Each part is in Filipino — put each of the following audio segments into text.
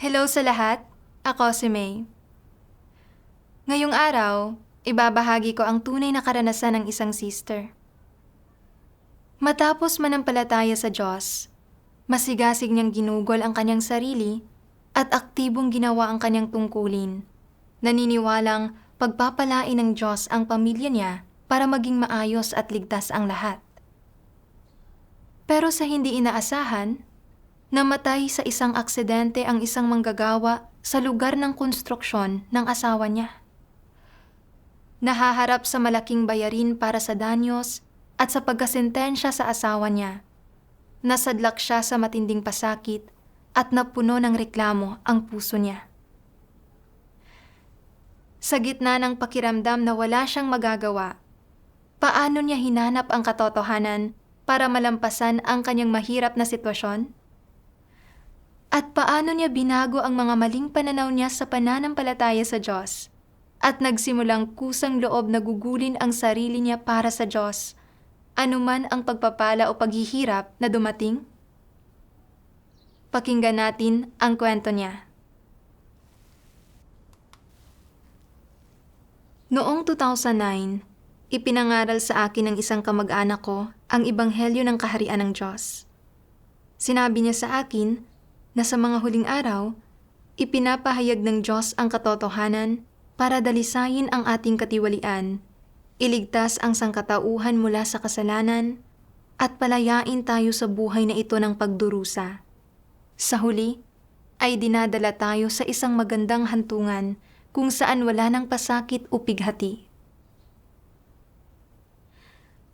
Hello sa lahat, ako si May. Ngayong araw, ibabahagi ko ang tunay na karanasan ng isang sister. Matapos manampalataya sa Diyos, masigasig niyang ginugol ang kanyang sarili at aktibong ginawa ang kanyang tungkulin. Naniniwalang pagpapalain ng Diyos ang pamilya niya para maging maayos at ligtas ang lahat. Pero sa hindi inaasahan, namatay sa isang aksidente ang isang manggagawa sa lugar ng konstruksyon ng asawa niya. Nahaharap sa malaking bayarin para sa danyos at sa pagkasentensya sa asawa niya. Nasadlak siya sa matinding pasakit at napuno ng reklamo ang puso niya. Sa gitna ng pakiramdam na wala siyang magagawa, paano niya hinanap ang katotohanan para malampasan ang kanyang mahirap na sitwasyon? At paano niya binago ang mga maling pananaw niya sa pananampalataya sa Diyos at nagsimulang kusang loob na gugulin ang sarili niya para sa Diyos, anuman ang pagpapala o paghihirap na dumating? Pakinggan natin ang kwento niya. Noong 2009, ipinangaral sa akin ng isang kamag-anak ko ang Ebanghelyo ng Kaharian ng Diyos. Sinabi niya sa akin na sa mga huling araw, ipinapahayag ng Diyos ang katotohanan para dalisayin ang ating katiwalian, iligtas ang sangkatauhan mula sa kasalanan, at palayain tayo sa buhay na ito ng pagdurusa. Sa huli, ay dinadala tayo sa isang magandang hantungan kung saan wala ng pasakit o pighati.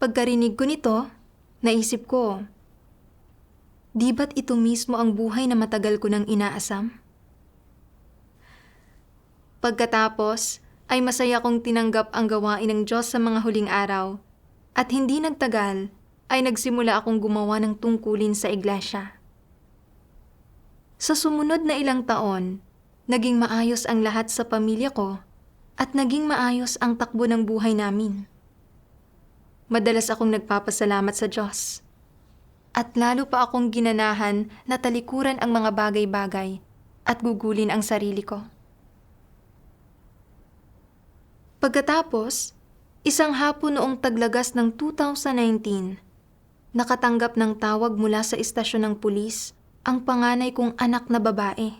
Pagkarinig ko nito, naisip ko, di ba't ito mismo ang buhay na matagal ko nang inaasam? Pagkatapos, ay masaya kong tinanggap ang gawain ng Diyos sa mga huling araw at hindi nagtagal ay nagsimula akong gumawa ng tungkulin sa iglesia. Sa sumunod na ilang taon, naging maayos ang lahat sa pamilya ko at naging maayos ang takbo ng buhay namin. Madalas akong nagpapasalamat sa Diyos at lalo pa akong ginanahan na talikuran ang mga bagay-bagay at gugulin ang sarili ko. Pagkatapos, isang hapon noong taglagas ng 2019, nakatanggap ng tawag mula sa istasyon ng pulis ang panganay kong anak na babae.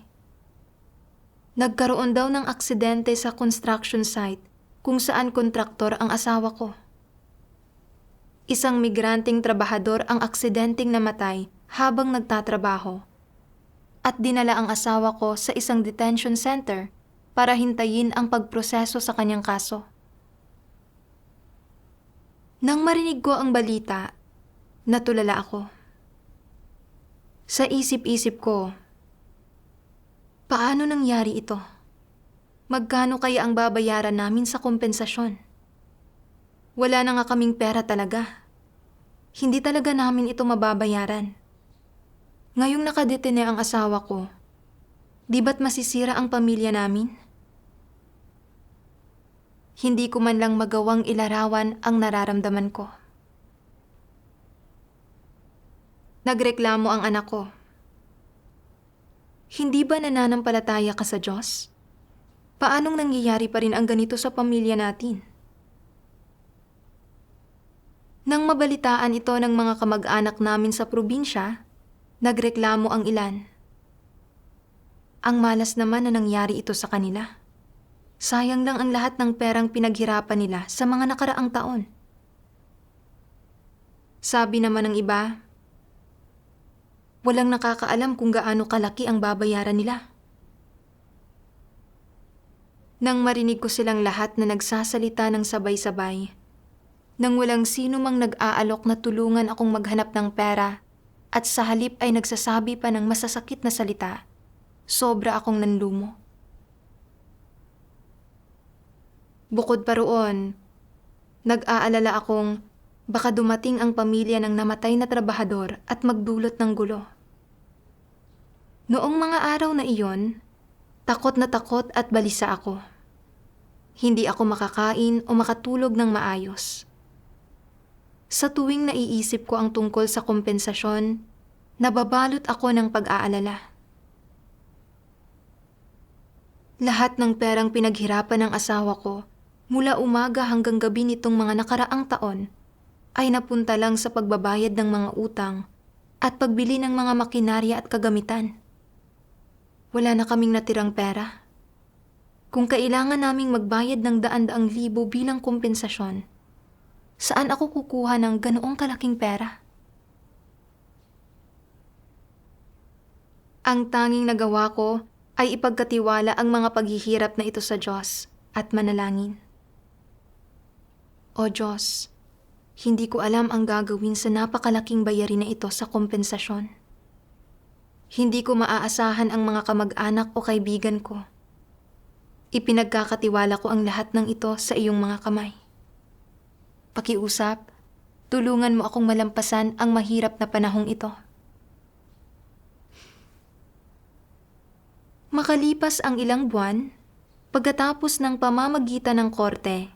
Nagkaroon daw ng aksidente sa construction site kung saan kontraktor ang asawa ko. Isang migranteng trabahador ang aksidenteng namatay habang nagtatrabaho at dinala ang asawa ko sa isang detention center para hintayin ang pagproseso sa kanyang kaso. Nang marinig ko ang balita, natulala ako. Sa isip-isip ko, paano nangyari ito? Magkano kaya ang babayaran namin sa kompensasyon? Wala na nga kaming pera talaga. Hindi talaga namin ito mababayaran. Ngayong nakadetene ang asawa ko, di ba't masisira ang pamilya namin? Hindi ko man lang magawang ilarawan ang nararamdaman ko. Nagreklamo ang anak ko. Hindi ba nananampalataya ka sa Diyos? Paanong nangyayari pa rin ang ganito sa pamilya natin? Nang mabalitaan ito ng mga kamag-anak namin sa probinsya, nagreklamo ang ilan. Ang malas naman na nangyari ito sa kanila. Sayang lang ang lahat ng perang pinaghirapan nila sa mga nakaraang taon. Sabi naman ng iba, walang nakakaalam kung gaano kalaki ang babayaran nila. Nang marinig ko silang lahat na nagsasalita ng sabay-sabay, nang walang sino mang nag-aalok na tulungan akong maghanap ng pera at sa halip ay nagsasabi pa ng masasakit na salita, sobra akong nanlumo. Bukod pa roon, nag-aalala akong baka dumating ang pamilya ng namatay na trabahador at magdulot ng gulo. Noong mga araw na iyon, takot na takot at balisa ako. Hindi ako makakain o makatulog ng maayos. Sa tuwing naiisip ko ang tungkol sa kompensasyon, nababalot ako ng pag-aalala. Lahat ng perang pinaghirapan ng asawa ko mula umaga hanggang gabi nitong mga nakaraang taon ay napunta lang sa pagbabayad ng mga utang at pagbili ng mga makinarya at kagamitan. Wala na kaming natirang pera. Kung kailangan naming magbayad ng daan-daang libo bilang kompensasyon, saan ako kukuha ng ganoong kalaking pera? Ang tanging nagawa ko ay ipagkatiwala ang mga paghihirap na ito sa Diyos at manalangin. O Diyos, hindi ko alam ang gagawin sa napakalaking bayarin na ito sa kompensasyon. Hindi ko maaasahan ang mga kamag-anak o kaibigan ko. Ipinagkakatiwala ko ang lahat ng ito sa iyong mga kamay. Pakiusap, tulungan mo akong malampasan ang mahirap na panahong ito. Makalipas ang ilang buwan, pagkatapos ng pamamagitan ng korte,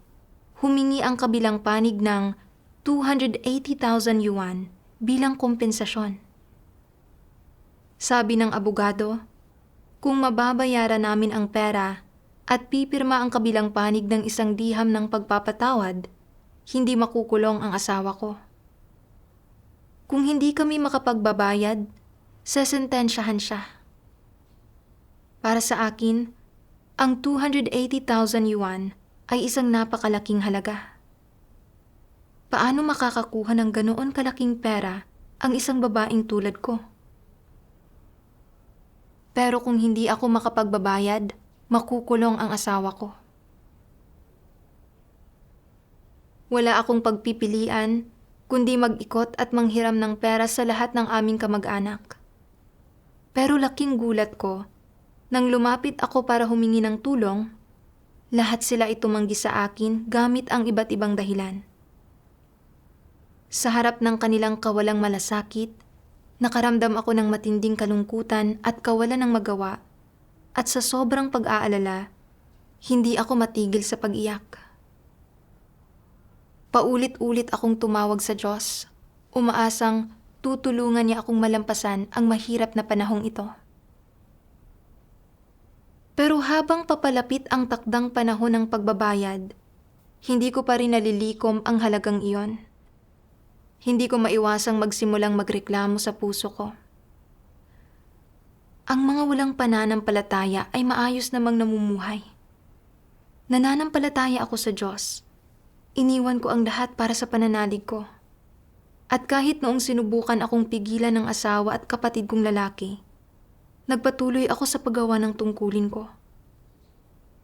humingi ang kabilang panig ng 280,000 yuan bilang kompensasyon. Sabi ng abogado, kung mababayaran namin ang pera at pipirma ang kabilang panig ng isang diham ng pagpapatawad, hindi makukulong ang asawa ko. Kung hindi kami makapagbabayad, sesentensyahan siya. Para sa akin, ang 280,000 yuan ay isang napakalaking halaga. Paano makakakuha ng ganoon kalaking pera ang isang babaeng tulad ko? Pero kung hindi ako makapagbabayad, makukulong ang asawa ko. Wala akong pagpipilian, kundi mag-ikot at manghiram ng pera sa lahat ng aming kamag-anak. Pero laking gulat ko, nang lumapit ako para humingi ng tulong, lahat sila itumanggi sa akin gamit ang iba't ibang dahilan. Sa harap ng kanilang kawalang malasakit, nakaramdam ako ng matinding kalungkutan at kawalan ng magawa, at sa sobrang pag-aalala, hindi ako matigil sa pag-iyak. Paulit-ulit akong tumawag sa Diyos, umaasang tutulungan niya akong malampasan ang mahirap na panahong ito. Pero habang papalapit ang takdang panahon ng pagbabayad, hindi ko pa rin nalilikom ang halagang iyon. Hindi ko maiwasang magsimulang magreklamo sa puso ko. Ang mga walang pananampalataya ay maayos namang namumuhay. Nananampalataya ako sa Diyos. Iniwan ko ang lahat para sa pananalig ko. At kahit noong sinubukan akong pigilan ng asawa at kapatid kong lalaki, nagpatuloy ako sa paggawa ng tungkulin ko.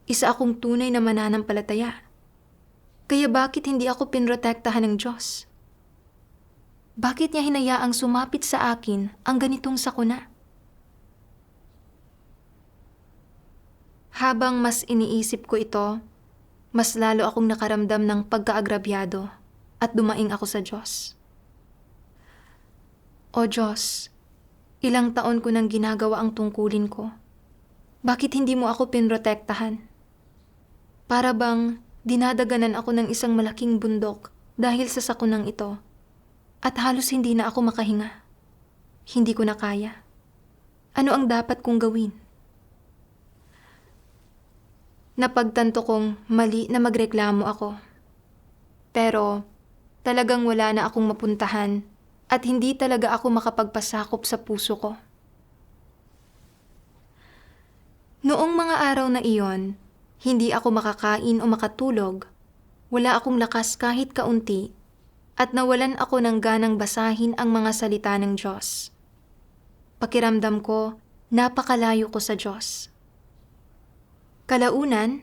Isa akong tunay na mananampalataya. Kaya bakit hindi ako pinrotektahan ng Diyos? Bakit niya hinayaang sumapit sa akin ang ganitong sakuna? Habang mas iniisip ko ito, mas lalo akong nakaramdam ng pagkaagrabyado at dumaing ako sa Diyos. O Diyos, ilang taon ko nang ginagawa ang tungkulin ko. Bakit hindi mo ako pinrotektahan? Para bang dinadaganan ako ng isang malaking bundok dahil sa sakunang ito at halos hindi na ako makahinga. Hindi ko na kaya. Ano ang dapat kong gawin? Napagtanto kong mali na magreklamo ako. Pero talagang wala na akong mapuntahan at hindi talaga ako makapagpasakop sa puso ko. Noong mga araw na iyon, hindi ako makakain o makatulog, wala akong lakas kahit kaunti, at nawalan ako ng ganang basahin ang mga salita ng Diyos. Pakiramdam ko, napakalayo ko sa Diyos. Kalaunan,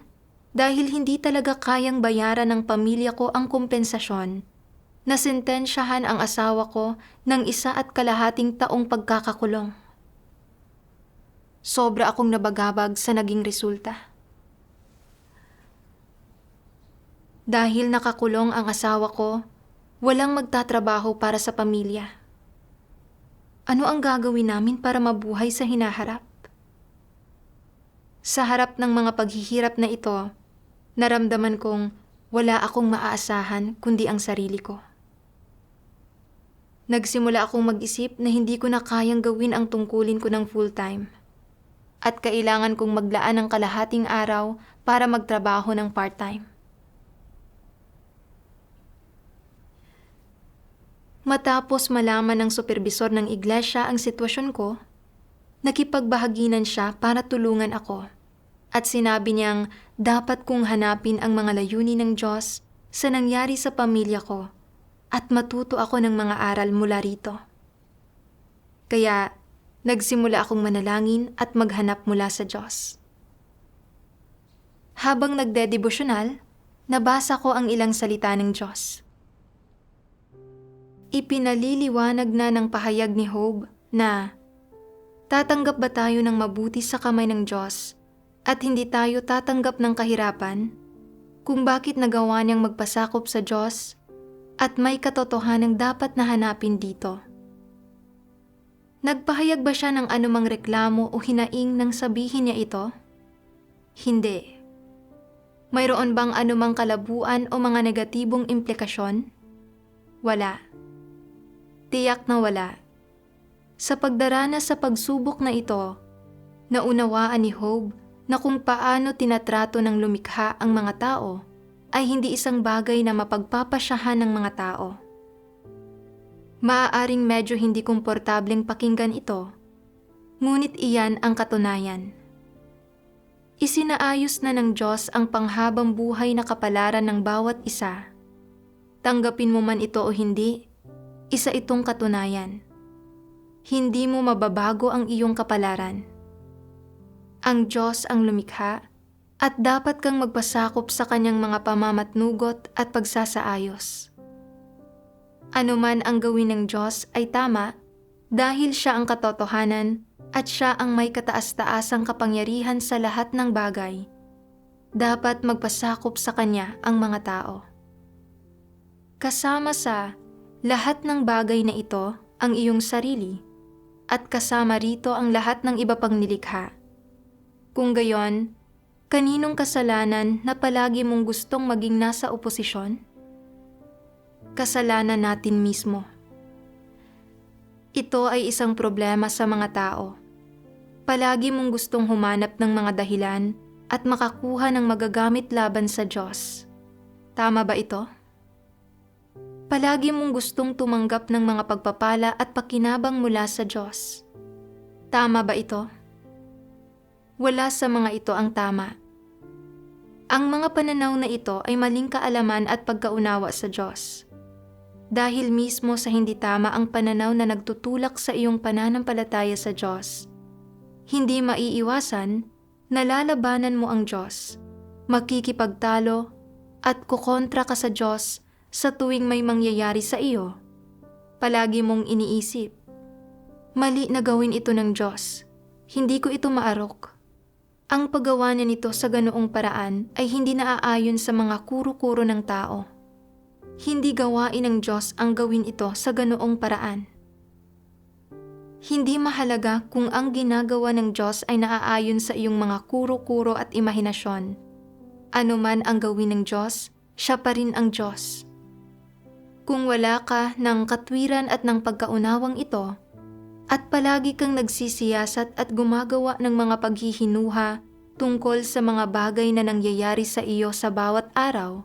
dahil hindi talaga kayang bayaran ng pamilya ko ang kompensasyon, nasentensyahan ang asawa ko ng 1.5 taong pagkakakulong. Sobra akong nabagabag sa naging resulta. Dahil nakakulong ang asawa ko, walang magtatrabaho para sa pamilya. Ano ang gagawin namin para mabuhay sa hinaharap? Sa harap ng mga paghihirap na ito, naramdaman kong wala akong maaasahan kundi ang sarili ko. Nagsimula akong mag-isip na hindi ko na kayang gawin ang tungkulin ko ng full-time. at kailangan kong maglaan ng kalahating araw para magtrabaho ng part-time. Matapos malaman ng supervisor ng iglesia ang sitwasyon ko, nakipagbahaginan siya para tulungan ako at sinabi niyang dapat kong hanapin ang mga layunin ng Diyos sa nangyari sa pamilya ko at matuto ako ng mga aral mula rito. Kaya nagsimula akong manalangin at maghanap mula sa Diyos. Habang nagdedevosyonal, nabasa ko ang ilang salita ng Diyos. Ipinaliliwanag na ng pahayag ni Job na tatanggap ba tayo ng mabuti sa kamay ng Diyos at hindi tayo tatanggap ng kahirapan kung bakit nagawa niyang magpasakop sa Diyos at may katotohanang dapat na hanapin dito. Nagpahayag ba siya ng anumang reklamo o hinaing nang sabihin niya ito? Hindi. Mayroon bang anumang kalabuan o mga negatibong implikasyon? Wala. Tiyak na wala. Sa pagdaranas sa pagsubok na ito, naunawaan ni Job na kung paano tinatrato ng lumikha ang mga tao ay hindi isang bagay na mapagpapasyahan ng mga tao. Maaaring medyo hindi komportableng pakinggan ito, ngunit iyan ang katunayan. Isinaayos na ng Diyos ang panghabang buhay na kapalaran ng bawat isa. Tanggapin mo man ito o hindi, isa itong katunayan. Hindi mo mababago ang iyong kapalaran. Ang Diyos ang lumikha at dapat kang magpasakop sa kanyang mga pamamatnugot at pagsasaayos. Ano man ang gawin ng Diyos ay tama dahil siya ang katotohanan at siya ang may kataas-taasang kapangyarihan sa lahat ng bagay. Dapat magpasakop sa kanya ang mga tao. Kasama sa lahat ng bagay na ito ang iyong sarili at kasama rito ang lahat ng iba pang nilikha. Kung gayon, kaninong kasalanan na palagi mong gustong maging nasa oposisyon? Kasalanan natin mismo. Ito ay isang problema sa mga tao. Palagi mong gustong humanap ng mga dahilan at makakuha ng magagamit laban sa Diyos. Tama ba ito? Palagi mong gustong tumanggap ng mga pagpapala at pakinabang mula sa Diyos. Tama ba ito? Wala sa mga ito ang tama. Ang mga pananaw na ito ay maling kaalaman at pagkaunawa sa Diyos. Dahil mismo sa hindi tama ang pananaw na nagtutulak sa iyong pananampalataya sa Diyos, hindi maiiwasan na lalabanan mo ang Diyos, makikipagtalo at kukontra ka sa Diyos sa tuwing may mangyayari sa iyo. Palagi mong iniisip, mali na gawin ito ng Diyos, hindi ko ito maarok. Ang paggawa niya nito sa ganoong paraan ay hindi naaayon sa mga kuro-kuro ng tao. Hindi gawain ng Diyos ang gawin ito sa ganoong paraan. Hindi mahalaga kung ang ginagawa ng Diyos ay naaayon sa iyong mga kuro-kuro at imahinasyon. Ano man ang gawin ng Diyos, siya pa rin ang Diyos. Kung wala ka ng katwiran at ng pagkaunawang ito, at palagi kang nagsisiyasat at gumagawa ng mga paghihinuha tungkol sa mga bagay na nangyayari sa iyo sa bawat araw,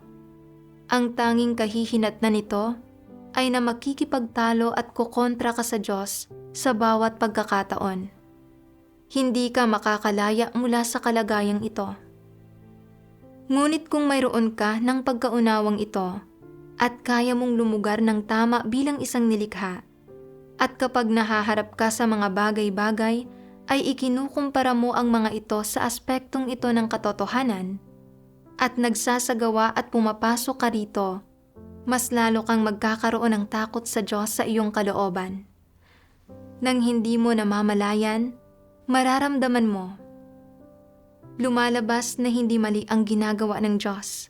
ang tanging kahihinatnan nito ay na makikipagtalo at kukontra ka sa Diyos sa bawat pagkakataon. Hindi ka makakalaya mula sa kalagayang ito. Ngunit kung mayroon ka ng pagkaunawang ito, at kaya mong lumugar ng tama bilang isang nilikha, at kapag nahaharap ka sa mga bagay-bagay, ay ikinukumpara mo ang mga ito sa aspektong ito ng katotohanan, at nagsasagawa at pumapasok ka rito, mas lalo kang magkakaroon ng takot sa Diyos sa iyong kalooban. Nang hindi mo namamalayan, mararamdaman mo, lumalabas na hindi mali ang ginagawa ng Diyos.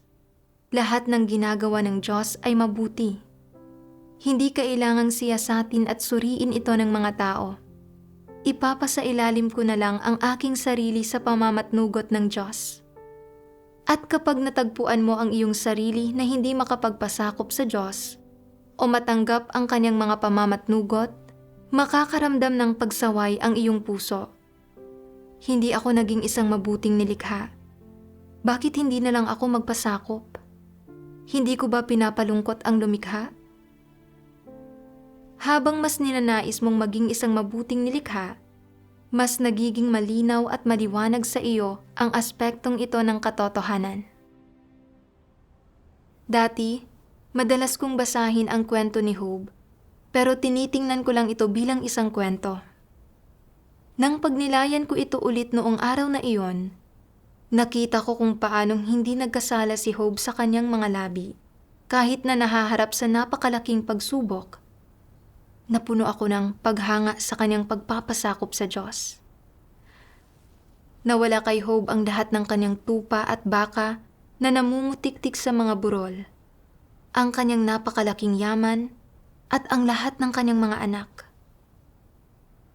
Lahat ng ginagawa ng Diyos ay mabuti. Hindi kailangang siyasatin at suriin ito ng mga tao. Ipapasailalim ko na lang ang aking sarili sa pamamatnugot ng Diyos. At kapag natagpuan mo ang iyong sarili na hindi makapagpasakop sa Diyos o matanggap ang kanyang mga pamamatnugot, makakaramdam ng pagsaway ang iyong puso. Hindi ako naging isang mabuting nilikha. Bakit hindi na lang ako magpasakop? Hindi ko ba pinapalungkot ang lumikha? Habang mas ninanais mong maging isang mabuting nilikha, mas nagiging malinaw at maliwanag sa iyo ang aspektong ito ng katotohanan. Dati, madalas kong basahin ang kwento ni Job, pero tinitingnan ko lang ito bilang isang kwento. Nang pagnilayan ko ito ulit noong araw na iyon, nakita ko kung paanong hindi nagkasala si Job sa kanyang mga labi, kahit na nahaharap sa napakalaking pagsubok. Napuno ako ng paghanga sa kanyang pagpapasakop sa Diyos. Nawala kay Job ang lahat ng kanyang tupa at baka na namumutiktik sa mga burol, ang kanyang napakalaking yaman, at ang lahat ng kanyang mga anak.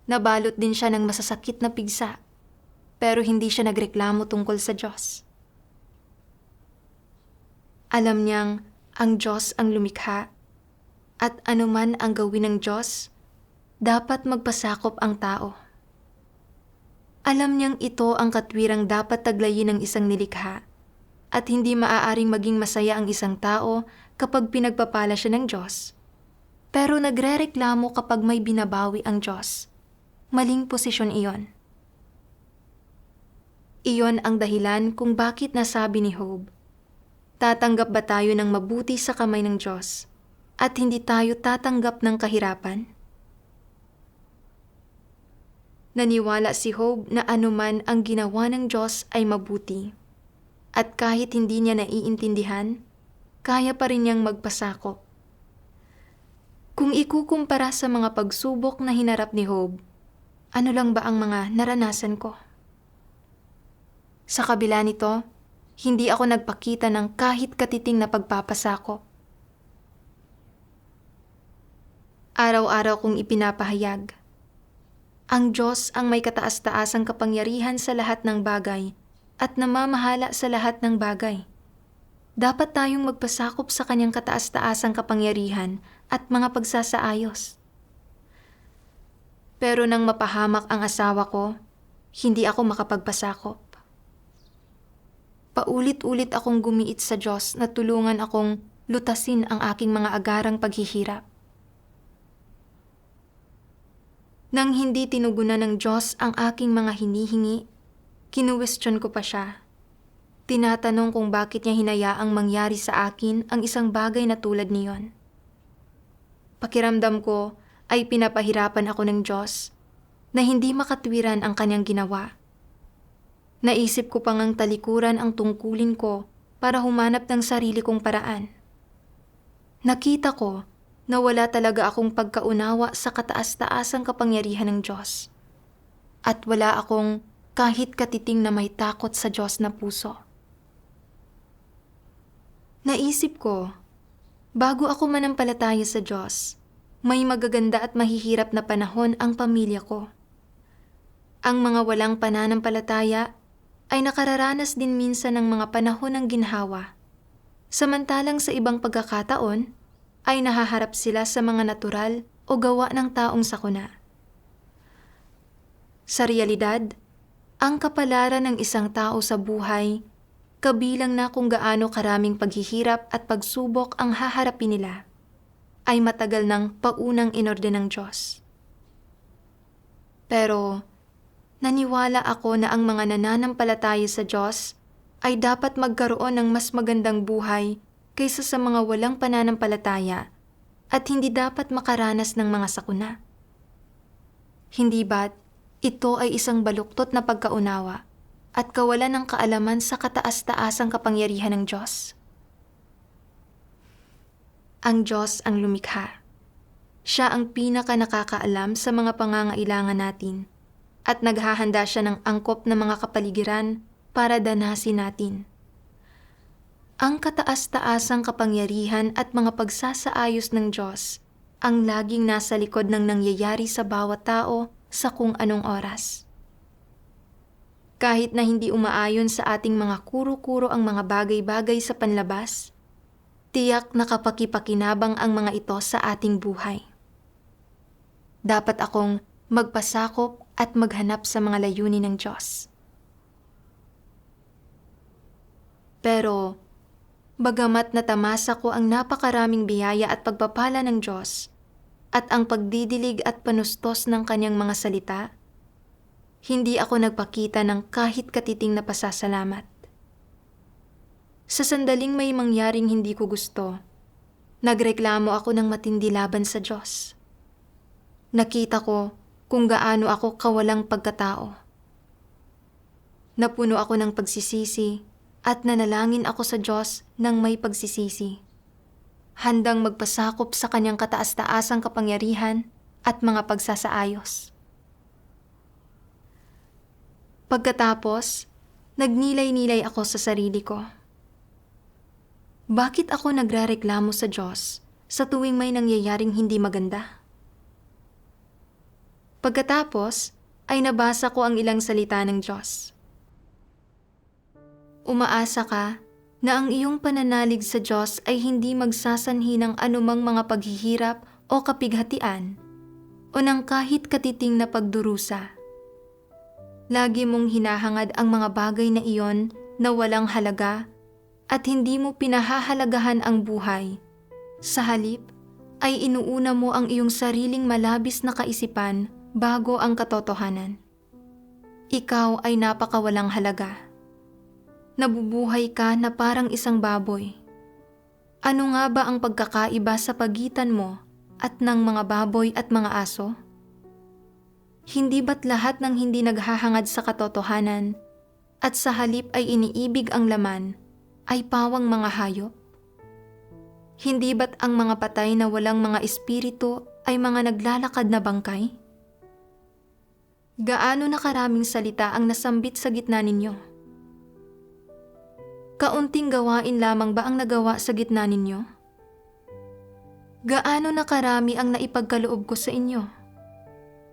Nabalot din siya ng masasakit na pigsa, pero hindi siya nagreklamo tungkol sa Diyos. Alam niyang ang Diyos ang lumikha, at anuman ang gawin ng Diyos, dapat magpasakop ang tao. Alam niyang ito ang katwirang dapat taglayin ng isang nilikha, at hindi maaaring maging masaya ang isang tao kapag pinagpapala siya ng Diyos. Pero nagrereklamo kapag may binabawi ang Diyos. Maling posisyon iyon. Iyon ang dahilan kung bakit nasabi ni Job, tatanggap ba tayo ng mabuti sa kamay ng Diyos at hindi tayo tatanggap ng kahirapan? Naniwala si Job na anuman ang ginawa ng Diyos ay mabuti, at kahit hindi niya naiintindihan, kaya pa rin niyang magpasakop. Kung ikukumpara sa mga pagsubok na hinarap ni Job, ano lang ba ang mga naranasan ko? Sa kabila nito, hindi ako nagpakita ng kahit katiting na pagpapasakop. Araw-araw kong ipinapahayag, ang Diyos ang may kataas-taasang kapangyarihan sa lahat ng bagay at namamahala sa lahat ng bagay. Dapat tayong magpasakop sa kanyang kataas-taasang kapangyarihan at mga pagsasaayos. Pero nang mapahamak ang asawa ko, hindi ako makapagpasakop. Paulit-ulit akong gumiit sa Diyos na tulungan akong lutasin ang aking mga agarang paghihirap. Nang hindi tinugunan ng Diyos ang aking mga hinihingi, kinuwestiyon ko pa siya. Tinatanong kung bakit niya hinayaang mangyari sa akin ang isang bagay na tulad niyon. Pakiramdam ko ay pinapahirapan ako ng Diyos na hindi makatwiran ang kanyang ginawa. Naisip ko pang ang talikuran ang tungkulin ko para humanap ng sarili kong paraan. Nakita ko na wala talaga akong pagkaunawa sa kataas-taasang kapangyarihan ng Diyos. At wala akong kahit katiting na may takot sa Diyos na puso. Naisip ko, bago ako manampalataya sa Diyos, may magaganda at mahihirap na panahon ang pamilya ko. Ang mga walang pananampalataya ay nakararanas din minsan ng mga panahon ng ginhawa. Samantalang sa ibang pagkakataon, ay nahaharap sila sa mga natural o gawa ng taong sakuna. Sa realidad, ang kapalaran ng isang tao sa buhay, kabilang na kung gaano karaming paghihirap at pagsubok ang haharapin nila, ay matagal ng paunang inorden ng Diyos. Pero, naniwala ako na ang mga nananampalataya sa Diyos ay dapat magkaroon ng mas magandang buhay kaysa sa mga walang pananampalataya at hindi dapat makaranas ng mga sakuna. Hindi ba't ito ay isang baluktot na pagkaunawa at kawalan ng kaalaman sa kataas-taasang kapangyarihan ng Diyos? Ang Diyos ang lumikha. Siya ang pinaka-nakakaalam sa mga pangangailangan natin at naghahanda siya ng angkop na mga kapaligiran para danasin natin. Ang kataas-taasang kapangyarihan at mga pagsasaayos ng Diyos ang laging nasa likod ng nangyayari sa bawat tao sa kung anong oras. Kahit na hindi umaayon sa ating mga kuro-kuro ang mga bagay-bagay sa panlabas, tiyak na kapakipakinabang ang mga ito sa ating buhay. Dapat akong magpasakop at maghanap sa mga layunin ng Diyos. Pero, bagamat natamasa ko ang napakaraming biyaya at pagpapala ng Diyos, at ang pagdidilig at panustos ng kanyang mga salita, hindi ako nagpakita ng kahit katiting na pasasalamat. Sa sandaling may mangyaring hindi ko gusto, nagreklamo ako ng matindi laban sa Diyos. Nakita ko kung gaano ako kawalang pagkatao. Napuno ako ng pagsisisi at nanalangin ako sa Diyos ng may pagsisisi, handang magpasakop sa kanyang kataas-taasang kapangyarihan at mga pagsasaayos. Pagkatapos, nagnilay-nilay ako sa sarili ko. Bakit ako nagrereklamo sa Diyos sa tuwing may nangyayaring hindi maganda? Pagkatapos, ay nabasa ko ang ilang salita ng Diyos. Umaasa ka na ang iyong pananalig sa Diyos ay hindi magsasanhi ng anumang mga paghihirap o kapighatian o ng kahit katiting na pagdurusa. Lagi mong hinahangad ang mga bagay na iyon na walang halaga at hindi mo pinahahalagahan ang buhay. Sa halip, ay inuuna mo ang iyong sariling malabis na kaisipan bago ang katotohanan. Ikaw ay napakawalang halaga. Nabubuhay ka na parang isang baboy. Ano nga ba ang pagkakaiba sa pagitan mo at ng mga baboy at mga aso? Hindi ba't lahat ng hindi naghahangad sa katotohanan at sa halip ay iniibig ang laman ay pawang mga hayop? Hindi ba't ang mga patay na walang mga espiritu ay mga naglalakad na bangkay? Gaano na karaming salita ang nasambit sa gitna ninyo? Kaunting gawain lamang ba ang nagawa sa gitna ninyo? Gaano na karami ang naipagkaloob ko sa inyo?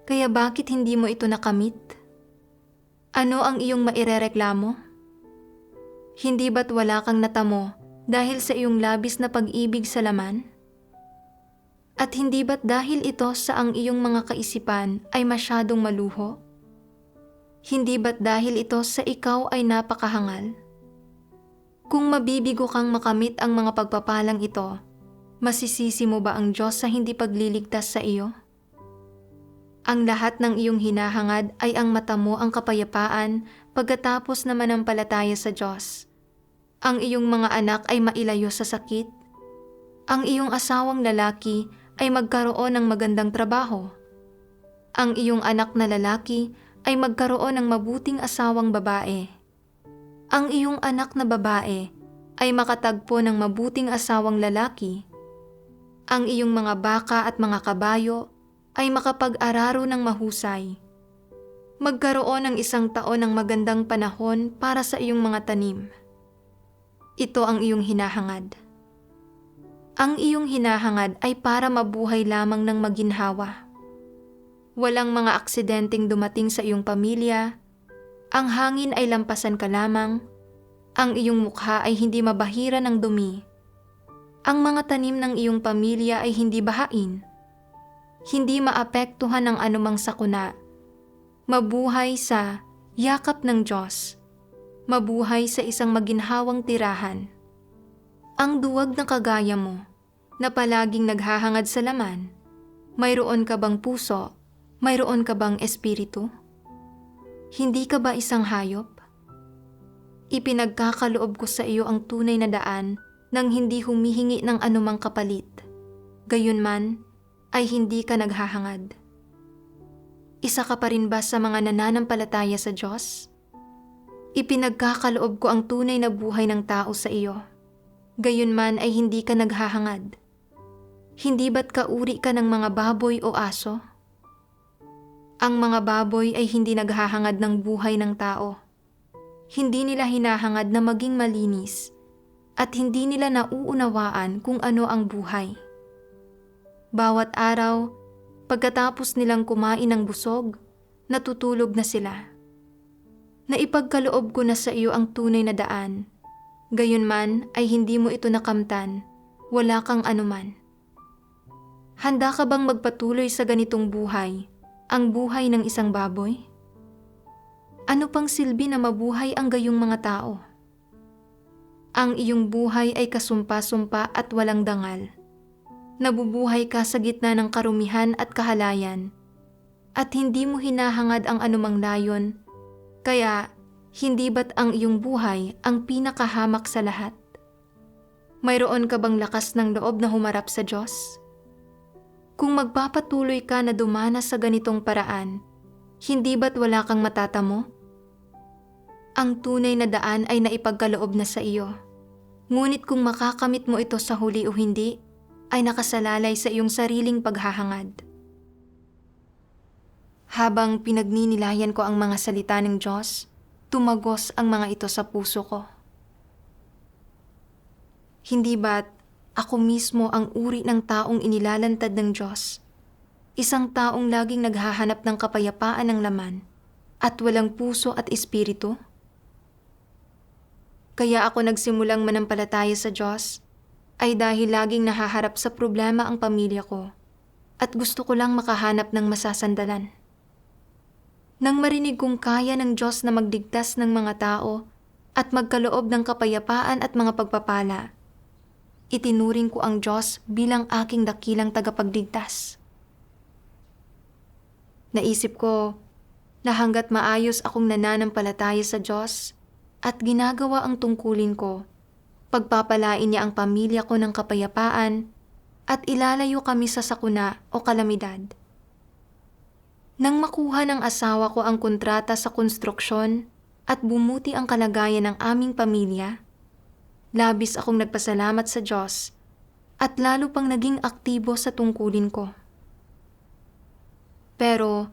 Kaya bakit hindi mo ito nakamit? Ano ang iyong mairereklamo? Hindi ba't wala kang natamo dahil sa iyong labis na pag-ibig sa laman? At hindi ba't dahil ito sa ang iyong mga kaisipan ay masyadong maluho? Hindi ba't dahil ito sa ikaw ay napakahangal? Kung mabibigo kang makamit ang mga pagpapalang ito, masisisi mo ba ang Diyos sa hindi pagliligtas sa iyo? Ang lahat ng iyong hinahangad ay ang mata mo ang kapayapaan pagkatapos na manampalataya sa Diyos. Ang iyong mga anak ay mailayo sa sakit. Ang iyong asawang lalaki ay magkaroon ng magandang trabaho. Ang iyong anak na lalaki ay magkaroon ng mabuting asawang babae. Ang iyong anak na babae ay makatagpo ng mabuting asawang lalaki. Ang iyong mga baka at mga kabayo ay makapag-araro ng mahusay. Magkaroon ng 1 taon ng magandang panahon para sa iyong mga tanim. Ito ang iyong hinahangad. Ang iyong hinahangad ay para mabuhay lamang ng maginhawa. Walang mga aksidenteng dumating sa iyong pamilya, ang hangin ay lampasan ka lamang, ang iyong mukha ay hindi mabahira ng dumi, ang mga tanim ng iyong pamilya ay hindi bahain, hindi maapektuhan ng anumang sakuna, mabuhay sa yakap ng Diyos, mabuhay sa isang maginhawang tirahan. Ang duwag na kagaya mo, na palaging naghahangad sa laman, mayroon ka bang puso, mayroon ka bang espiritu? Hindi ka ba isang hayop? Ipinagkakaloob ko sa iyo ang tunay na daan nang hindi humihingi ng anumang kapalit. Gayunman, ay hindi ka naghahangad. Isa ka pa rin ba sa mga nananampalataya sa Diyos? Ipinagkakaloob ko ang tunay na buhay ng tao sa iyo. Gayunman ay hindi ka naghahangad. Hindi ba't kauri ka ng mga baboy o aso? Ang mga baboy ay hindi naghahangad ng buhay ng tao. Hindi nila hinahangad na maging malinis at hindi nila nauunawaan kung ano ang buhay. Bawat araw, pagkatapos nilang kumain ng busog, natutulog na sila. Naipagkaloob ko na sa iyo ang tunay na daan. Gayunman ay hindi mo ito nakamtan, wala kang anuman. Handa ka bang magpatuloy sa ganitong buhay ang buhay ng isang baboy? Ano pang silbi na mabuhay ang gayong mga tao? Ang iyong buhay ay kasumpa-sumpa at walang dangal. Nabubuhay ka sa gitna ng karumihan at kahalayan, at hindi mo hinahangad ang anumang layon, kaya hindi ba't ang iyong buhay ang pinakahamak sa lahat? Mayroon ka bang lakas ng loob na humarap sa Diyos? Kung magpapatuloy ka na dumanas sa ganitong paraan, hindi ba't wala kang matatamo? Ang tunay na daan ay naipagkaloob na sa iyo. Ngunit kung makakamit mo ito sa huli o hindi, ay nakasalalay sa iyong sariling paghahangad. Habang pinagninilayan ko ang mga salita ng Diyos, tumagos ang mga ito sa puso ko. Hindi ba't ako mismo ang uri ng taong inilalantad ng Diyos? Isang taong laging naghahanap ng kapayapaan ng laman at walang puso at espiritu? Kaya ako nagsimulang manampalataya sa Diyos ay dahil laging nahaharap sa problema ang pamilya ko at gusto ko lang makahanap ng masasandalan. Nang marinig kong kaya ng Diyos na magligtas ng mga tao at magkaloob ng kapayapaan at mga pagpapala, itinuring ko ang Diyos bilang aking dakilang tagapagligtas. Naisip ko na hanggat maayos akong nananampalataya sa Diyos at ginagawa ang tungkulin ko, pagpapalain niya ang pamilya ko ng kapayapaan at ilalayo kami sa sakuna o kalamidad. Nang makuha ng asawa ko ang kontrata sa konstruksyon at bumuti ang kalagayan ng aming pamilya, labis akong nagpasalamat sa Diyos at lalo pang naging aktibo sa tungkulin ko. Pero,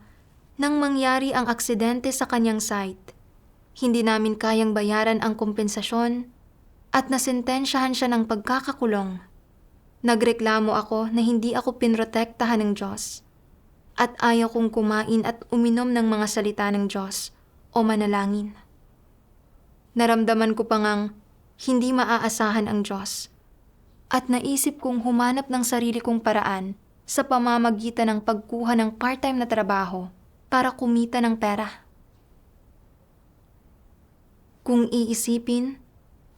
nang mangyari ang aksidente sa kanyang site, hindi namin kayang bayaran ang kompensasyon at nasentensyahan siya ng pagkakakulong. Nagreklamo ako na hindi ako pinrotektahan ng Diyos at ayaw kong kumain at uminom ng mga salita ng Diyos o manalangin. Naramdaman ko pa ngang hindi maaasahan ang Diyos at naisip kong humanap ng sarili kong paraan sa pamamagitan ng pagkuha ng part-time na trabaho para kumita ng pera. Kung iisipin,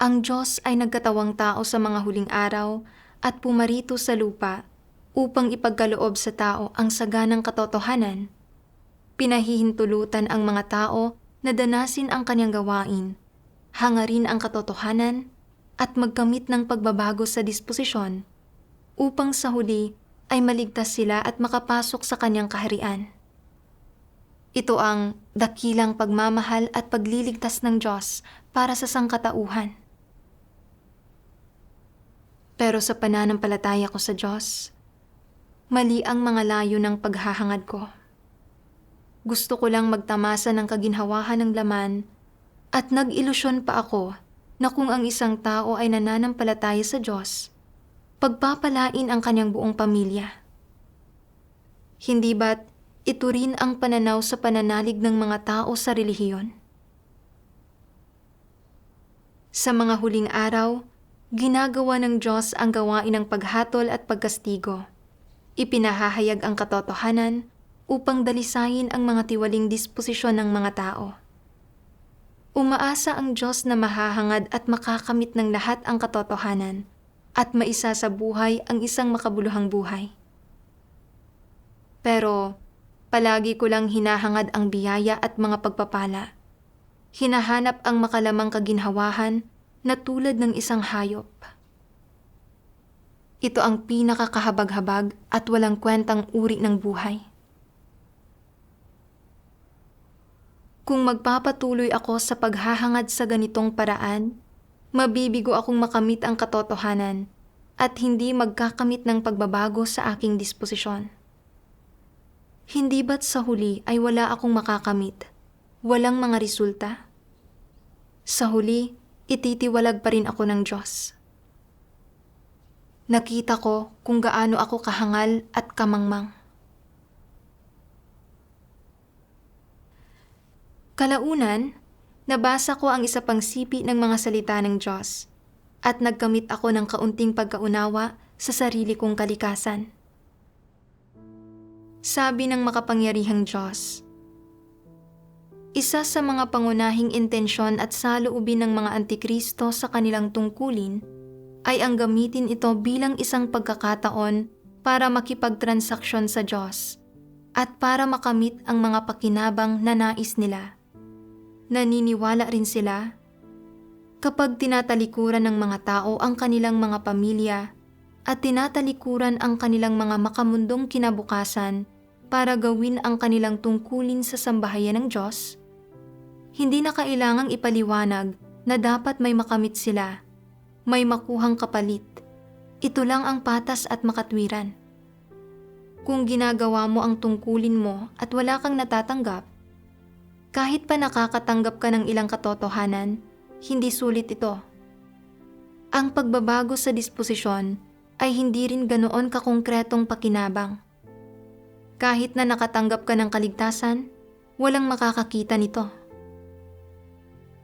ang Diyos ay nagkatawang tao sa mga huling araw at pumarito sa lupa upang ipagkaloob sa tao ang saganang katotohanan. Pinahihintulutan ang mga tao na danasin ang kanyang gawain, hangarin ang katotohanan at magkamit ng pagbabago sa disposisyon upang sa huli ay maligtas sila at makapasok sa kanyang kaharian. Ito ang dakilang pagmamahal at pagliligtas ng Diyos para sa sangkatauhan. Pero sa pananampalataya ko sa Diyos, mali ang mga layo ng paghahangad ko. Gusto ko lang magtamasa ng kaginhawahan ng laman at nag-ilusyon pa ako na kung ang isang tao ay nananampalataya sa Diyos, pagpapalain ang kanyang buong pamilya. Hindi ba't ito rin ang pananaw sa pananalig ng mga tao sa relihiyon? Sa mga huling araw, ginagawa ng Diyos ang gawain ng paghatol at pagkastigo. Ipinahahayag ang katotohanan upang dalisayin ang mga tiwaling disposisyon ng mga tao. Umaasa ang Diyos na mahahangad at makakamit ng lahat ang katotohanan at maisa sa buhay ang isang makabuluhang buhay. Pero, palagi ko lang hinahangad ang biyaya at mga pagpapala. Hinahanap ang makalamang kaginhawahan na tulad ng isang hayop. Ito ang pinakakahabag-habag at walang kwentang uri ng buhay. Kung magpapatuloy ako sa paghahangad sa ganitong paraan, mabibigo akong makamit ang katotohanan at hindi magkakamit ng pagbabago sa aking disposisyon. Hindi ba't sa huli ay wala akong makakamit? Walang mga resulta? Sa huli, ititiwalag pa rin ako ng Diyos. Nakita ko kung gaano ako kahangal at kamangmang. Kalaunan, nabasa ko ang isa pang sipi ng mga salita ng Diyos at nagkamit ako ng kaunting pagkaunawa sa sarili kong kalikasan. Sabi ng makapangyarihang Diyos. Isa sa mga pangunahing intensyon at saloobin ng mga Antikristo sa kanilang tungkulin ay ang gamitin ito bilang isang pagkakataon para makipagtransaksyon sa Diyos at para makamit ang mga pakinabang na nais nila. Naniniwala rin sila kapag tinatalikuran ng mga tao ang kanilang mga pamilya at tinatalikuran ang kanilang mga makamundong kinabukasan para gawin ang kanilang tungkulin sa sambahayan ng Diyos, hindi na kailangang ipaliwanag na dapat may makamit sila, may makuhang kapalit. Ito lang ang patas at makatwiran. Kung ginagawa mo ang tungkulin mo at wala kang natatanggap, kahit pa nakakatanggap ka ng ilang katotohanan, hindi sulit ito. Ang pagbabago sa disposisyon ay hindi rin ganoon kakongkretong pakinabang. Kahit na nakatanggap ka ng kaligtasan, walang makakakita nito.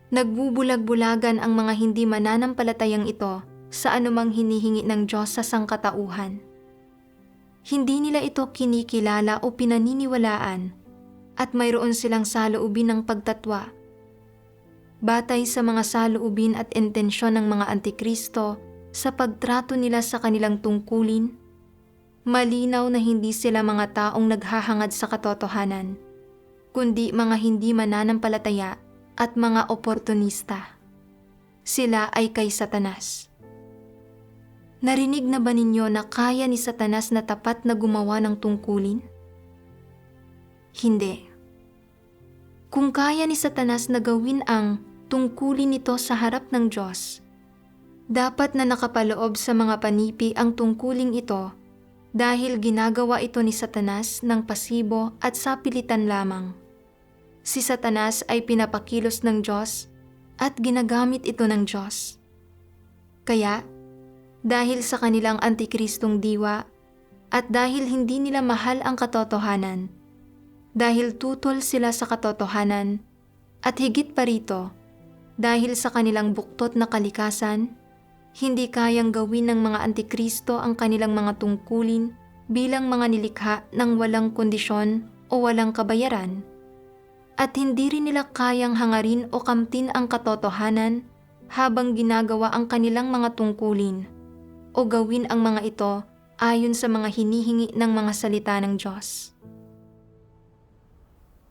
Nagbubulag-bulagan ang mga hindi mananampalatayang ito sa anumang hinihingi ng Diyos sa sangkatauhan. Hindi nila ito kinikilala o pinaniniwalaan at mayroon silang saloobin ng pagtatwa. Batay sa mga saloobin at intensyon ng mga Antikristo sa pagtrato nila sa kanilang tungkulin, malinaw na hindi sila mga taong naghahangad sa katotohanan, kundi mga hindi mananampalataya at mga oportunista. Sila ay kay Satanas. Narinig na ba ninyo na kaya ni Satanas na tapat na gumawa ng tungkulin? Hindi. Kung kaya ni Satanas na gawin ang tungkulin nito sa harap ng Diyos, dapat na nakapaloob sa mga panipi ang tungkuling ito dahil ginagawa ito ni Satanas ng pasibo at sapilitan lamang. Si Satanas ay pinapakilos ng Diyos at ginagamit ito ng Diyos. Kaya, dahil sa kanilang antikristong diwa at dahil hindi nila mahal ang katotohanan, dahil tutol sila sa katotohanan, at higit pa rito, dahil sa kanilang buktot na kalikasan, hindi kayang gawin ng mga Antikristo ang kanilang mga tungkulin bilang mga nilikha ng walang kondisyon o walang kabayaran, at hindi rin nila kayang hangarin o kamtin ang katotohanan habang ginagawa ang kanilang mga tungkulin o gawin ang mga ito ayon sa mga hinihingi ng mga salita ng Diyos.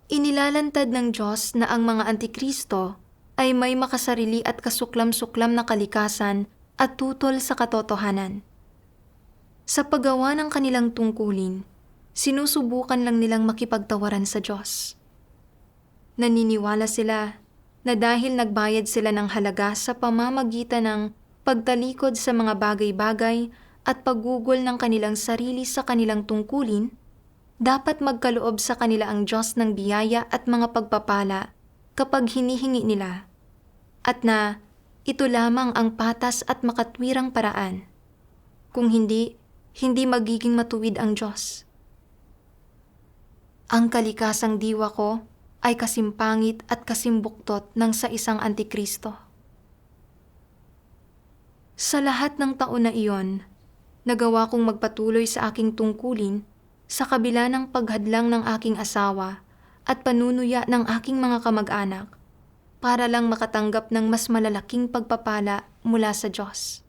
Inilalantad ng Diyos na ang mga Antikristo ay may makasarili at kasuklam-suklam na kalikasan at tutol sa katotohanan. Sa paggawa ng kanilang tungkulin, sinusubukan lang nilang makipagtawaran sa Diyos. Naniniwala sila na dahil nagbayad sila ng halaga sa pamamagitan ng pagtalikod sa mga bagay-bagay at paggugol ng kanilang sarili sa kanilang tungkulin, dapat magkaloob sa kanila ang Diyos ng biyaya at mga pagpapala kapag hinihingi nila, at na ito lamang ang patas at makatwirang paraan. Kung hindi, hindi magiging matuwid ang Diyos. Ang kalikasang diwa ko ay kasimpangit at kasimbuktot ng sa isang Antikristo. Sa lahat ng taon na iyon, nagawa kong magpatuloy sa aking tungkulin sa kabila ng paghadlang ng aking asawa at panunuya ng aking mga kamag-anak para lang makatanggap ng mas malalaking pagpapala mula sa Diyos.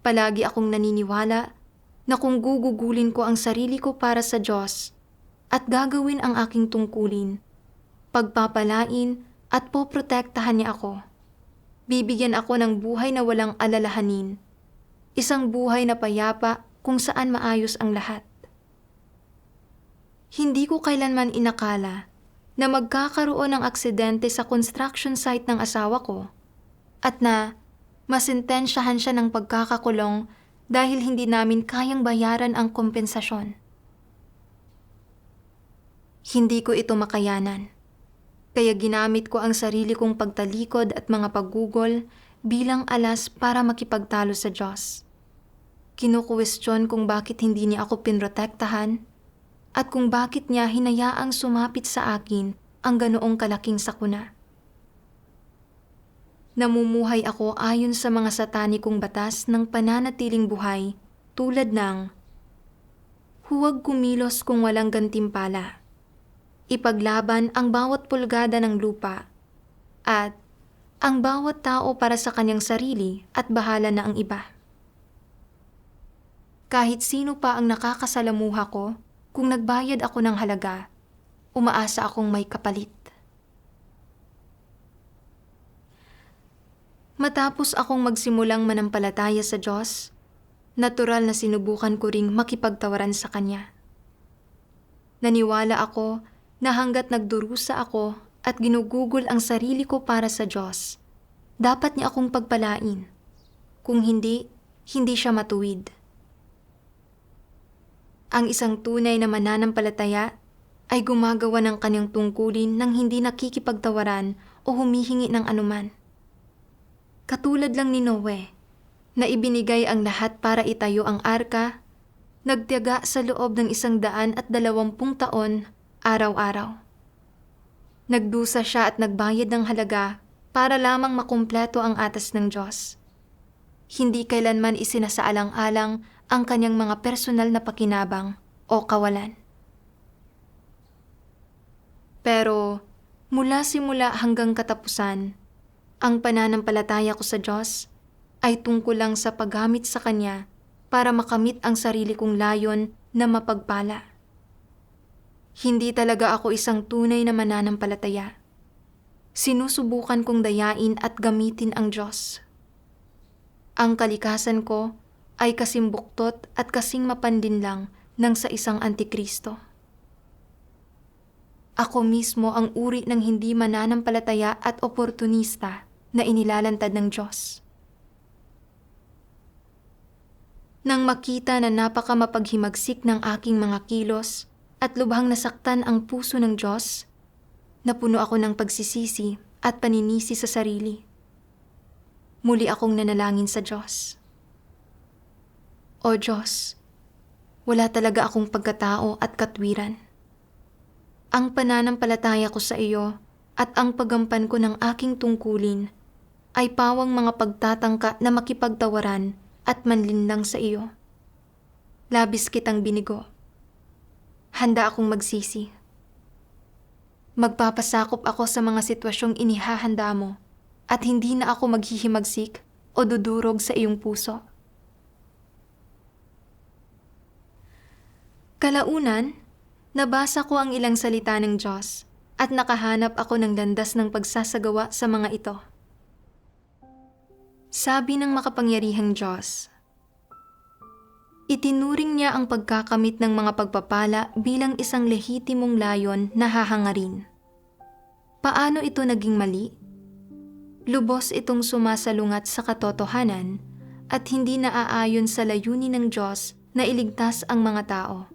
Palagi akong naniniwala na kung gugugulin ko ang sarili ko para sa Diyos at gagawin ang aking tungkulin, pagpapalain at poprotektahan niya ako. Bibigyan ako ng buhay na walang alalahanin, isang buhay na payapa kung saan maayos ang lahat. Hindi ko kailanman inakala na magkakaroon ng aksidente sa construction site ng asawa ko at na masintensyahan siya ng pagkakakulong dahil hindi namin kayang bayaran ang kompensasyon. Hindi ko ito makayanan, kaya ginamit ko ang sarili kong pagtalikod at mga paggugol bilang alas para makipagtalo sa Diyos. Kinukwestiyon kung bakit hindi niya ako pinrotektahan at kung bakit niya hinayaang sumapit sa akin ang ganoong kalaking sakuna. Namumuhay ako ayon sa mga satanikong batas ng pananatiling buhay tulad ng Huwag kumilos kung walang gantimpala. Ipaglaban ang bawat pulgada ng lupa at ang bawat tao para sa kanyang sarili at bahala na ang iba. Kahit sino pa ang nakakasalamuha ko, kung nagbayad ako ng halaga, umaasa akong may kapalit. Matapos akong magsimulang manampalataya sa Diyos, natural na sinubukan ko ring makipagtawaran sa Kanya. Naniwala ako na hanggat nagdurusa ako at ginugugol ang sarili ko para sa Diyos, dapat niya akong pagpalain. Kung hindi, hindi siya matuwid. Ang isang tunay na mananampalataya ay gumagawa ng kanyang tungkulin nang hindi nakikipagtawaran o humihingi ng anuman. Katulad lang ni Noe, na ibinigay ang lahat para itayo ang arka, nagtiyaga sa loob ng 120 taon, araw-araw. Nagdusa siya at nagbayad ng halaga para lamang makumpleto ang atas ng Diyos. Hindi kailanman isinasaalang-alang ang kanyang mga personal na pakinabang o kawalan. Pero mula simula hanggang katapusan, ang pananampalataya ko sa Diyos ay tungkol lang sa paggamit sa Kanya para makamit ang sarili kong layon na mapagpala. Hindi talaga ako isang tunay na mananampalataya. Sinusubukan kong dayain at gamitin ang Diyos. Ang kalikasan ko ay kasing buktot at kasing mapanlinlang ng sa isang antikristo. Ako mismo ang uri ng hindi mananampalataya at oportunista na inilalantad ng Diyos. Nang makita na napakamapaghimagsik ng aking mga kilos at lubhang nasaktan ang puso ng Diyos, napuno ako ng pagsisisi at paninisi sa sarili. Muli akong nanalangin sa Diyos. O Diyos, wala talaga akong pagkatao at katwiran. Ang pananampalataya ko sa iyo at ang paggampan ko ng aking tungkulin ay pawang mga pagtatangka na makipagtawaran at manlinlang sa iyo. Labis kitang binigo. Handa akong magsisi. Magpapasakop ako sa mga sitwasyong inihahanda mo at hindi na ako maghihimagsik o dudurog sa iyong puso. Kalaunan, nabasa ko ang ilang salita ng Diyos at nakahanap ako ng landas ng pagsasagawa sa mga ito. Sabi ng makapangyarihang Diyos, itinuring niya ang pagkakamit ng mga pagpapala bilang isang lehitimong layon na hahangarin. Paano ito naging mali? Lubos itong sumasalungat sa katotohanan at hindi naaayon sa layunin ng Diyos na iligtas ang mga tao.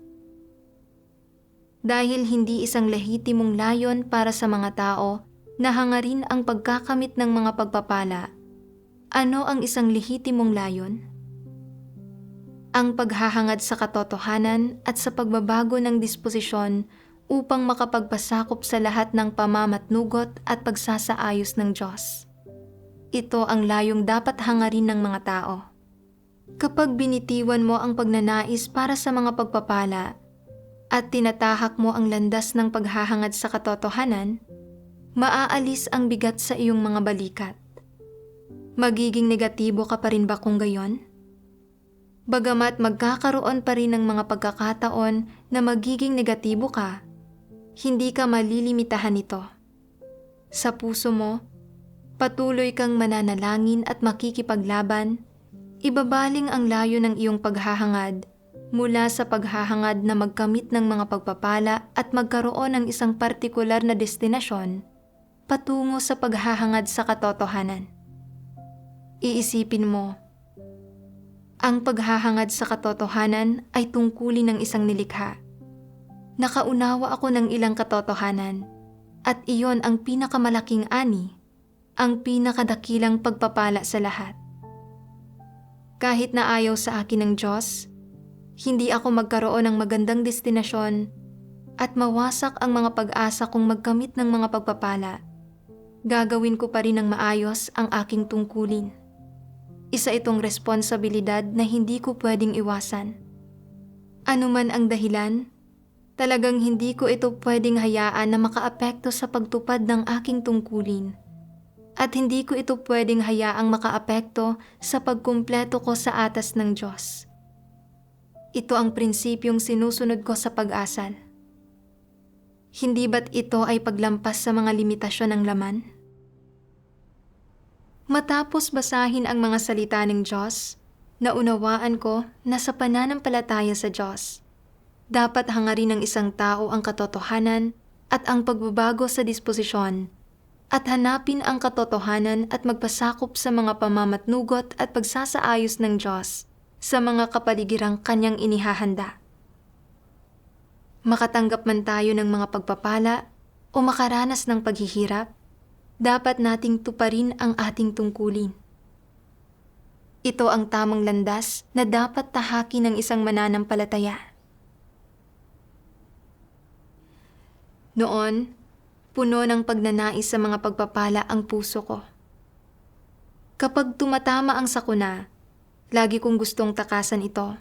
Dahil hindi isang lehitimong layon para sa mga tao na hangarin ang pagkakamit ng mga pagpapala, ano ang isang lehitimong layon? Ang paghahangad sa katotohanan at sa pagbabago ng disposisyon upang makapagpasakop sa lahat ng pamamatnugot at pagsasaayos ng Diyos. Ito ang layong dapat hangarin ng mga tao. Kapag binitiwan mo ang pagnanais para sa mga pagpapala at tinatahak mo ang landas ng paghahangad sa katotohanan, maaalis ang bigat sa iyong mga balikat. Magiging negatibo ka pa rin ba kung gayon? Bagamat magkakaroon pa rin ng mga pagkakataon na magiging negatibo ka, hindi ka malilimitahan nito. Sa puso mo, patuloy kang mananalangin at makikipaglaban, ibabaling ang layo ng iyong paghahangad mula sa paghahangad na magkamit ng mga pagpapala at magkaroon ng isang partikular na destinasyon patungo sa paghahangad sa katotohanan. Iisipin mo, ang paghahangad sa katotohanan ay tungkulin ng isang nilikha. Nakaunawa ako ng ilang katotohanan at iyon ang pinakamalaking ani, ang pinakadakilang pagpapala sa lahat. Kahit na ayaw sa akin ng Diyos, hindi ako magkaroon ng magandang destinasyon at mawasak ang mga pag-asa kong magkamit ng mga pagpapala. Gagawin ko pa rin ng maayos ang aking tungkulin. Isa itong responsibilidad na hindi ko pwedeng iwasan. Ano man ang dahilan, talagang hindi ko ito pwedeng hayaan na makaapekto sa pagtupad ng aking tungkulin. At hindi ko ito pwedeng hayaang makaapekto sa pagkumpleto ko sa atas ng Diyos. Ito ang prinsipyong sinusunod ko sa pag-asal. Hindi ba't ito ay paglampas sa mga limitasyon ng laman? Matapos basahin ang mga salita ng Diyos, naunawaan ko na sa pananampalataya sa Diyos, dapat hangarin ng isang tao ang katotohanan at ang pagbabago sa disposisyon, at hanapin ang katotohanan at magpasakop sa mga pamamatnugot at pagsasaayos ng Diyos sa mga kapaligirang Kanyang inihahanda. Makatanggap man tayo ng mga pagpapala o makaranas ng paghihirap, dapat nating tuparin ang ating tungkulin. Ito ang tamang landas na dapat tahakin ng isang mananampalataya. Noon, puno ng pagnanais sa mga pagpapala ang puso ko. Kapag tumatama ang sakuna, lagi kong gustong takasan ito.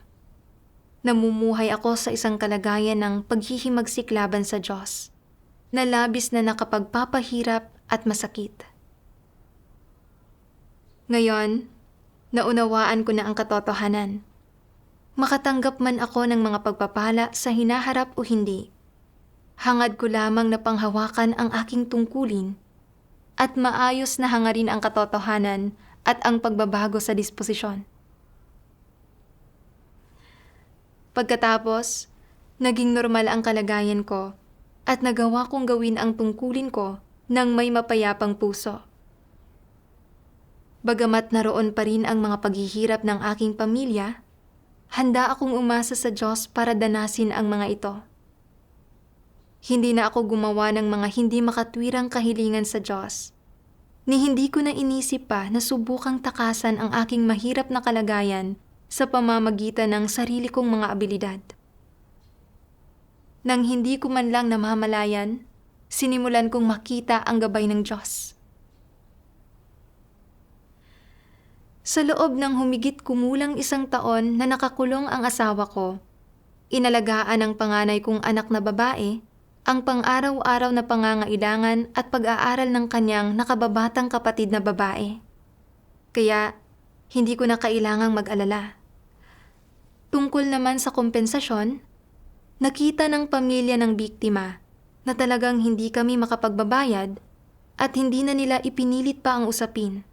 Namumuhay ako sa isang kalagayan ng paghihimagsik laban sa Diyos, na labis na nakapagpapahirap at masakit. Ngayon, naunawaan ko na ang katotohanan. Makatanggap man ako ng mga pagpapala sa hinaharap o hindi, hangad ko lamang na panghawakan ang aking tungkulin at maayos na hangarin ang katotohanan at ang pagbabago sa disposisyon. Pagkatapos, naging normal ang kalagayan ko at nagawa kong gawin ang tungkulin ko ng may mapayapang puso. Bagamat naroon pa rin ang mga paghihirap ng aking pamilya, handa akong umasa sa Diyos para danasin ang mga ito. Hindi na ako gumawa ng mga hindi makatwirang kahilingan sa Diyos, ni hindi ko na inisip pa na subukang takasan ang aking mahirap na kalagayan sa pamamagitan ng sarili kong mga abilidad. Nang hindi ko man lang namamalayan, sinimulan kong makita ang gabay ng Diyos. Sa loob ng humigit kumulang 1 taon na nakakulong ang asawa ko, inalagaan ng panganay kong anak na babae ang pang-araw-araw na pangangailangan at pag-aaral ng kanyang nakababatang kapatid na babae. Kaya, hindi ko na kailangang mag-alala. Tungkol naman sa kompensasyon, nakita ng pamilya ng biktima na talagang hindi kami makapagbabayad at hindi na nila ipinilit pa ang usapin.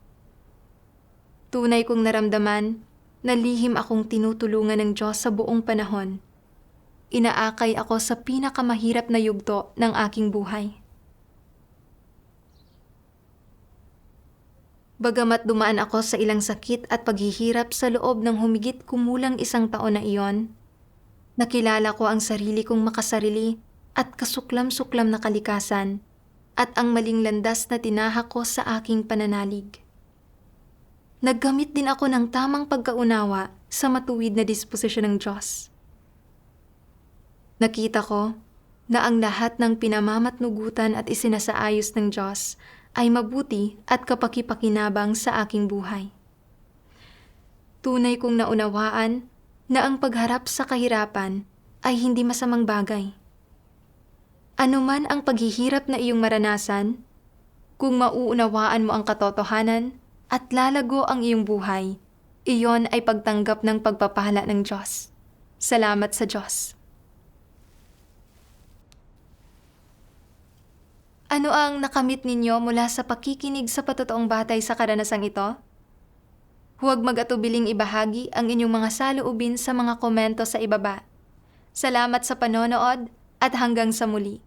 Tunay kong naramdaman na lihim akong tinutulungan ng Diyos sa buong panahon. Inaakay ako sa pinakamahirap na yugto ng aking buhay. Bagamat dumaan ako sa ilang sakit at paghihirap sa loob ng humigit kumulang 1 taon na iyon, nakilala ko ang sarili kong makasarili at kasuklam-suklam na kalikasan at ang maling landas na tinahak ko sa aking pananalig. Naggamit din ako ng tamang pagkaunawa sa matuwid na disposisyon ng Diyos. Nakita ko na ang lahat ng pinamamatnugutan at isinasaayos ng Diyos ay mabuti at kapakipakinabang sa aking buhay. Tunay kong naunawaan na ang pagharap sa kahirapan ay hindi masamang bagay. Anuman ang paghihirap na iyong maranasan, kung mauunawaan mo ang katotohanan at lalago ang iyong buhay, iyon ay pagtanggap ng pagpapala ng Diyos. Salamat sa Diyos. Ano ang nakamit ninyo mula sa pakikinig sa patotoong batay sa karanasang ito? Huwag mag-atubiling ibahagi ang inyong mga saloobin sa mga komento sa ibaba. Salamat sa panonood at hanggang sa muli.